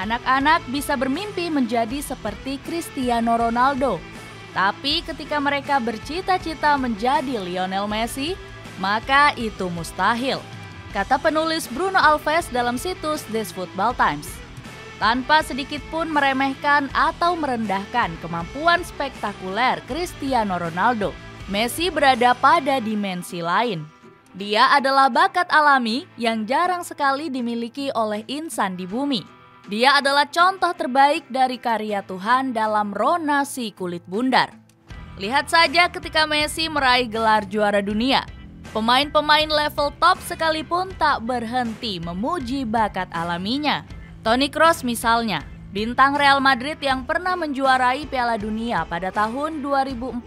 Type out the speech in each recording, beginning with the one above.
Anak-anak bisa bermimpi menjadi seperti Cristiano Ronaldo. Tapi ketika mereka bercita-cita menjadi Lionel Messi, maka itu mustahil, kata penulis Bruno Alves dalam situs This Football Times. Tanpa sedikit pun meremehkan atau merendahkan kemampuan spektakuler Cristiano Ronaldo, Messi berada pada dimensi lain. Dia adalah bakat alami yang jarang sekali dimiliki oleh insan di bumi. Dia adalah contoh terbaik dari karya Tuhan dalam rona si kulit bundar. Lihat saja ketika Messi meraih gelar juara dunia. Pemain-pemain level top sekalipun tak berhenti memuji bakat alaminya. Toni Kroos misalnya, bintang Real Madrid yang pernah menjuarai Piala Dunia pada tahun 2014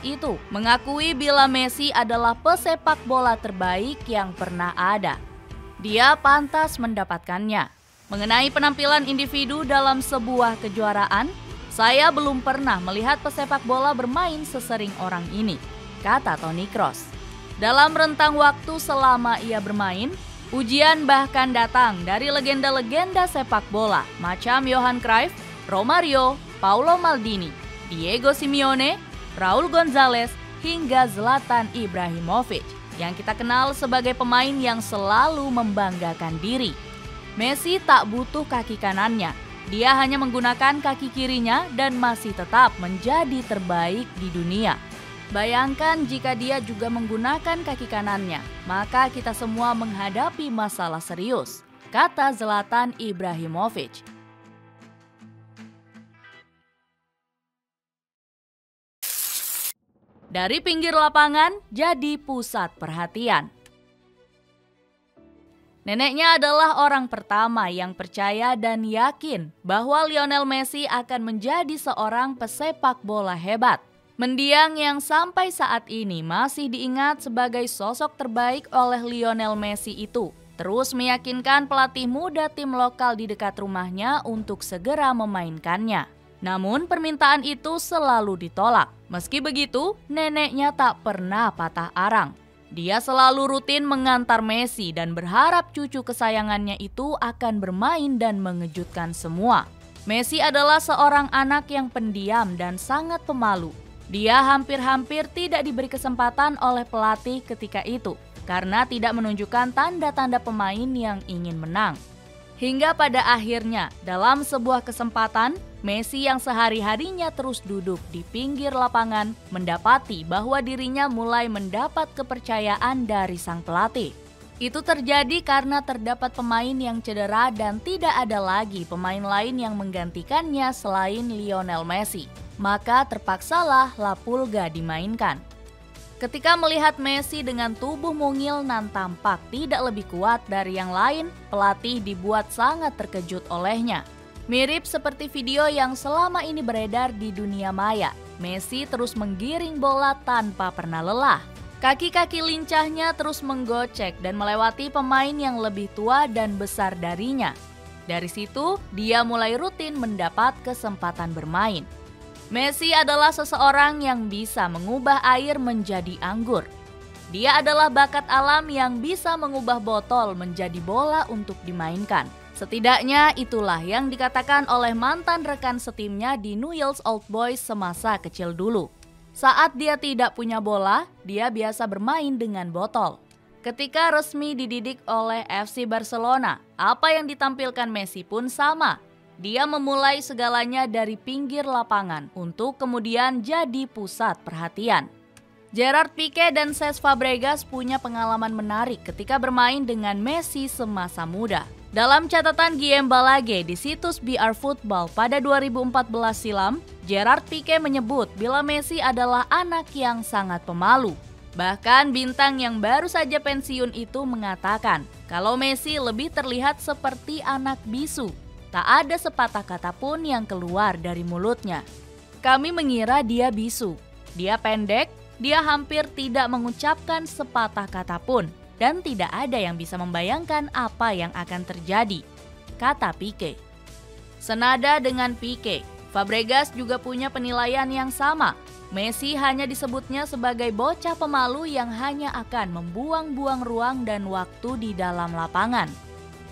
itu, mengakui bila Messi adalah pesepak bola terbaik yang pernah ada. Dia pantas mendapatkannya. Mengenai penampilan individu dalam sebuah kejuaraan, saya belum pernah melihat pesepak bola bermain sesering orang ini, kata Toni Kroos. Dalam rentang waktu selama ia bermain, ujian bahkan datang dari legenda-legenda sepak bola macam Johan Cruyff, Romario, Paulo Maldini, Diego Simeone, Raul Gonzalez, hingga Zlatan Ibrahimovic yang kita kenal sebagai pemain yang selalu membanggakan diri. Messi tak butuh kaki kanannya, dia hanya menggunakan kaki kirinya dan masih tetap menjadi terbaik di dunia. Bayangkan jika dia juga menggunakan kaki kanannya, maka kita semua menghadapi masalah serius, kata Zlatan Ibrahimovic. Dari pinggir lapangan jadi pusat perhatian. Neneknya adalah orang pertama yang percaya dan yakin bahwa Lionel Messi akan menjadi seorang pesepak bola hebat. Mendiang yang sampai saat ini masih diingat sebagai sosok terbaik oleh Lionel Messi itu terus meyakinkan pelatih muda tim lokal di dekat rumahnya untuk segera memainkannya. Namun permintaan itu selalu ditolak. Meski begitu, neneknya tak pernah patah arang. Dia selalu rutin mengantar Messi dan berharap cucu kesayangannya itu akan bermain dan mengejutkan semua. Messi adalah seorang anak yang pendiam dan sangat pemalu. Dia hampir-hampir tidak diberi kesempatan oleh pelatih ketika itu karena tidak menunjukkan tanda-tanda pemain yang ingin menang. Hingga pada akhirnya, dalam sebuah kesempatan, Messi yang sehari-harinya terus duduk di pinggir lapangan mendapati bahwa dirinya mulai mendapat kepercayaan dari sang pelatih. Itu terjadi karena terdapat pemain yang cedera dan tidak ada lagi pemain lain yang menggantikannya selain Lionel Messi. Maka terpaksalah La Pulga dimainkan. Ketika melihat Messi dengan tubuh mungil dan tampak tidak lebih kuat dari yang lain, pelatih dibuat sangat terkejut olehnya. Mirip seperti video yang selama ini beredar di dunia maya, Messi terus menggiring bola tanpa pernah lelah. Kaki-kaki lincahnya terus menggocek dan melewati pemain yang lebih tua dan besar darinya. Dari situ, dia mulai rutin mendapat kesempatan bermain. Messi adalah seseorang yang bisa mengubah air menjadi anggur. Dia adalah bakat alam yang bisa mengubah botol menjadi bola untuk dimainkan. Setidaknya itulah yang dikatakan oleh mantan rekan setimnya di Newell's Old Boys semasa kecil dulu. Saat dia tidak punya bola, dia biasa bermain dengan botol. Ketika resmi dididik oleh FC Barcelona, apa yang ditampilkan Messi pun sama. Dia memulai segalanya dari pinggir lapangan untuk kemudian jadi pusat perhatian. Gerard Pique dan Cesc Fabregas punya pengalaman menarik ketika bermain dengan Messi semasa muda. Dalam catatan Guillem Balague di situs BR Football pada 2014 silam, Gerard Pique menyebut bila Messi adalah anak yang sangat pemalu. Bahkan bintang yang baru saja pensiun itu mengatakan kalau Messi lebih terlihat seperti anak bisu. Tak ada sepatah kata pun yang keluar dari mulutnya. Kami mengira dia bisu. Dia pendek, dia hampir tidak mengucapkan sepatah kata pun. Dan tidak ada yang bisa membayangkan apa yang akan terjadi, kata Pique. Senada dengan Pique, Fabregas juga punya penilaian yang sama. Messi hanya disebutnya sebagai bocah pemalu yang hanya akan membuang-buang ruang dan waktu di dalam lapangan.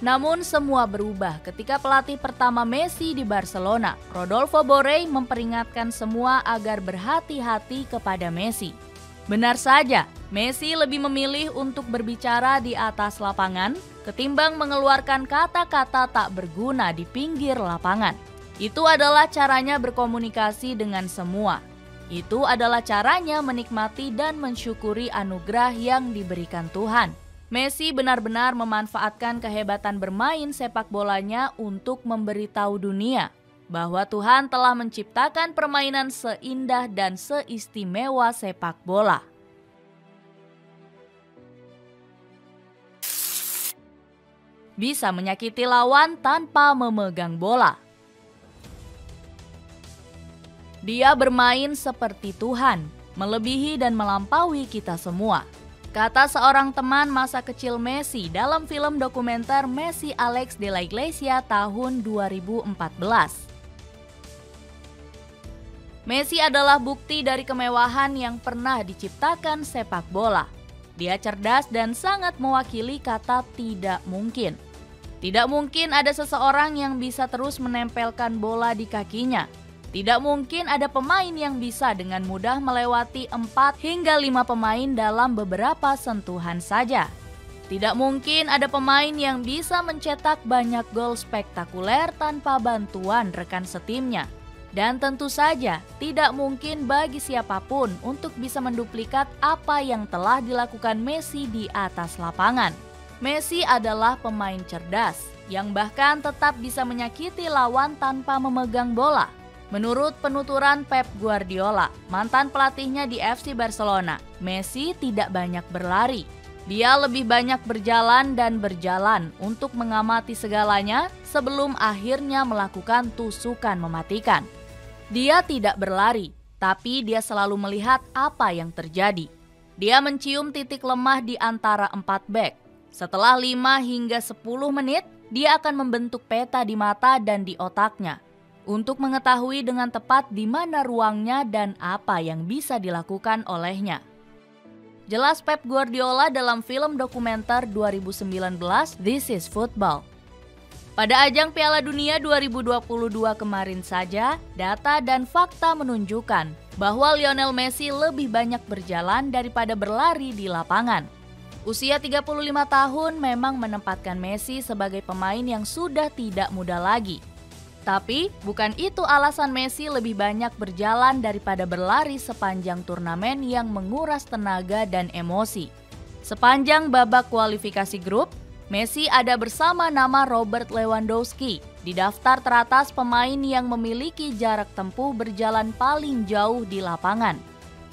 Namun semua berubah ketika pelatih pertama Messi di Barcelona, Rodolfo Borrell, memperingatkan semua agar berhati-hati kepada Messi. Benar saja, Messi lebih memilih untuk berbicara di atas lapangan ketimbang mengeluarkan kata-kata tak berguna di pinggir lapangan. Itu adalah caranya berkomunikasi dengan semua. Itu adalah caranya menikmati dan mensyukuri anugerah yang diberikan Tuhan. Messi benar-benar memanfaatkan kehebatan bermain sepak bolanya untuk memberitahu dunia bahwa Tuhan telah menciptakan permainan seindah dan seistimewa sepak bola. Bisa menyakiti lawan tanpa memegang bola. Dia bermain seperti Tuhan, melebihi dan melampaui kita semua, kata seorang teman masa kecil Messi dalam film dokumenter Messi Alex de la Iglesia tahun 2014. Messi adalah bukti dari kemewahan yang pernah diciptakan sepak bola. Dia cerdas dan sangat mewakili kata tidak mungkin. Tidak mungkin ada seseorang yang bisa terus menempelkan bola di kakinya. Tidak mungkin ada pemain yang bisa dengan mudah melewati 4 hingga 5 pemain dalam beberapa sentuhan saja. Tidak mungkin ada pemain yang bisa mencetak banyak gol spektakuler tanpa bantuan rekan setimnya. Dan tentu saja tidak mungkin bagi siapapun untuk bisa menduplikat apa yang telah dilakukan Messi di atas lapangan. Messi adalah pemain cerdas yang bahkan tetap bisa menyakiti lawan tanpa memegang bola. Menurut penuturan Pep Guardiola, mantan pelatihnya di FC Barcelona, Messi tidak banyak berlari. Dia lebih banyak berjalan dan berjalan untuk mengamati segalanya sebelum akhirnya melakukan tusukan mematikan. Dia tidak berlari, tapi dia selalu melihat apa yang terjadi. Dia mencium titik lemah di antara 4 bek. Setelah 5 hingga 10 menit, dia akan membentuk peta di mata dan di otaknya untuk mengetahui dengan tepat di mana ruangnya dan apa yang bisa dilakukan olehnya. Jelas Pep Guardiola dalam film dokumenter 2019 This is Football. Pada ajang Piala Dunia 2022 kemarin saja, data dan fakta menunjukkan bahwa Lionel Messi lebih banyak berjalan daripada berlari di lapangan. Usia 35 tahun memang menempatkan Messi sebagai pemain yang sudah tidak muda lagi. Tapi bukan itu alasan Messi lebih banyak berjalan daripada berlari sepanjang turnamen yang menguras tenaga dan emosi. Sepanjang babak kualifikasi grup, Messi ada bersama nama Robert Lewandowski di daftar teratas pemain yang memiliki jarak tempuh berjalan paling jauh di lapangan.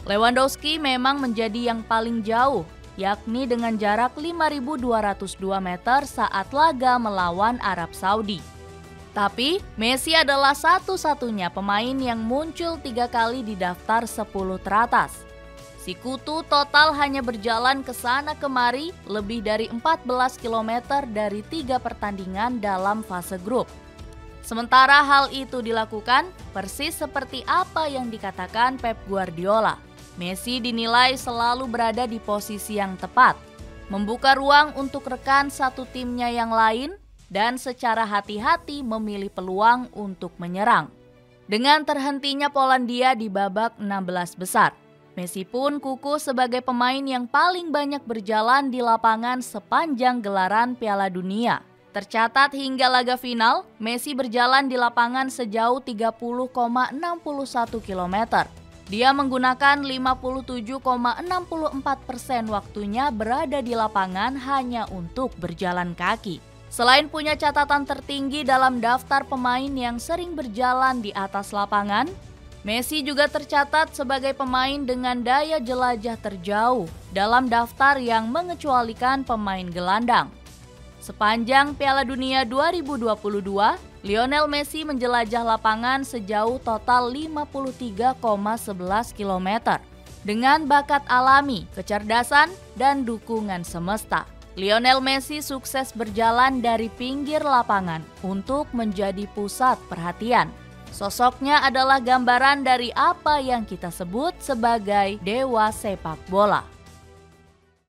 Lewandowski memang menjadi yang paling jauh, yakni dengan jarak 5.202 meter saat laga melawan Arab Saudi. Tapi Messi adalah satu-satunya pemain yang muncul 3 kali di daftar 10 teratas. Si Kutu total hanya berjalan ke sana kemari lebih dari 14 km dari 3 pertandingan dalam fase grup. Sementara hal itu dilakukan persis seperti apa yang dikatakan Pep Guardiola. Messi dinilai selalu berada di posisi yang tepat, membuka ruang untuk rekan satu timnya yang lain, dan secara hati-hati memilih peluang untuk menyerang. Dengan terhentinya Polandia di babak 16 besar, Messi pun kukuh sebagai pemain yang paling banyak berjalan di lapangan sepanjang gelaran Piala Dunia. Tercatat hingga laga final, Messi berjalan di lapangan sejauh 30,61 km. Dia menggunakan 57,64% waktunya berada di lapangan hanya untuk berjalan kaki. Selain punya catatan tertinggi dalam daftar pemain yang sering berjalan di atas lapangan, Messi juga tercatat sebagai pemain dengan daya jelajah terjauh dalam daftar yang mengecualikan pemain gelandang. Sepanjang Piala Dunia 2022, Lionel Messi menjelajah lapangan sejauh total 53,11 km dengan bakat alami, kecerdasan, dan dukungan semesta. Lionel Messi sukses berjalan dari pinggir lapangan untuk menjadi pusat perhatian. Sosoknya adalah gambaran dari apa yang kita sebut sebagai dewa sepak bola.